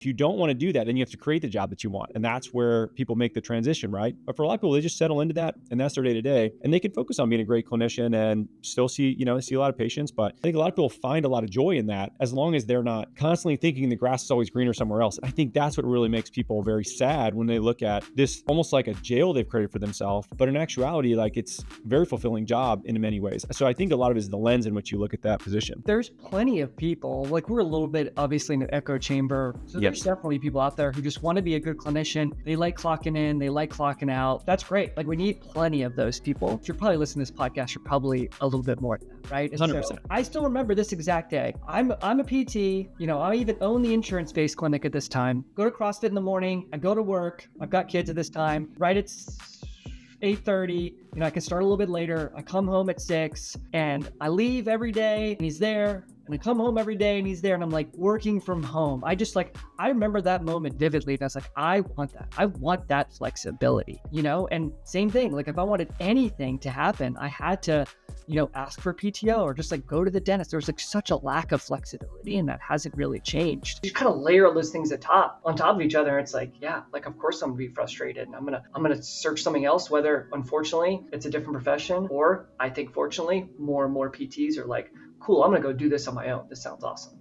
If you don't want to do that, then you have to create the job that you want. And that's where people make the transition, right? But for a lot of people, they just settle into that and that's their day to day. And they can focus on being a great clinician and still see a lot of patients. But I think a lot of people find a lot of joy in that as long as they're not constantly thinking the grass is always greener somewhere else. I think that's what really makes people very sad when they look at this almost like a jail they've created for themselves. But in actuality, like it's a very fulfilling job in many ways. So I think a lot of it is the lens in which you look at that position. There's plenty of people, like we're a little bit obviously in an echo chamber. So there's definitely people out there who just want to be a good clinician. They like clocking in, they like clocking out. That's great. Like we need plenty of those people. If you're probably listening to this podcast, you're probably a little bit more, right? 100%. So I still remember this exact day. I'm a PT, I even own the insurance-based clinic at this time. Go to CrossFit in the morning. I go to work. I've got kids at this time, right? It's 8:30, I can start a little bit later. I come home at 6 and I leave every day and he's there. And I come home every day and he's there and I'm like working from home. I remember that moment vividly. And I was like, I want that. I want that flexibility, and same thing. Like if I wanted anything to happen, I had to, ask for PTO or just like go to the dentist. There was like such a lack of flexibility and that hasn't really changed. You kind of layer all those things on top of each other. And it's like, yeah, like of course I'm gonna be frustrated and I'm gonna search something else, whether unfortunately it's a different profession or I think fortunately more and more PTs are like, cool, I'm gonna go do this on my own. This sounds awesome.